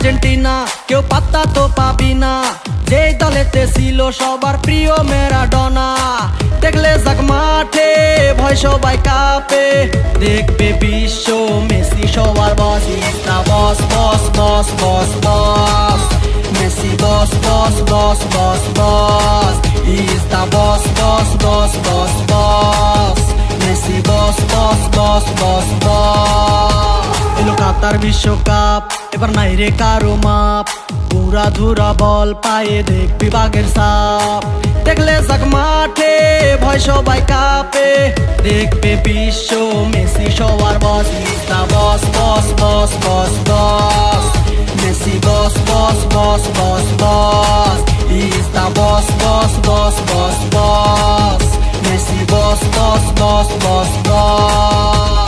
Argentina, কেউ পাত্তা তো পাবি না। যেই দলেতে ছিল সবার প্রিয় ম্যারাডোনা, দেখলে যাক মাঠে ভয় সবাই কাঁপে। দেখবে বিশ্ব মেসি সবার boss, is the boss boss boss boss boss. Messi boss boss boss boss boss, is the boss boss boss boss boss. Messi boss boss boss boss boss. এলো কাতার বিশ্বকাপ, এবার নাই রে কারো মাপ। পুরা ধুরা বল পায়ে দেখবি বাঘের সাপ। দেখলে যাক মাঠে ভয় সবাই কাঁপে। দেখবে বিশ্ব মেসি সবার boss, is the boss boss boss boss boss. Messi boss boss boss boss boss, is the boss boss boss boss boss. Messi boss boss boss boss boss.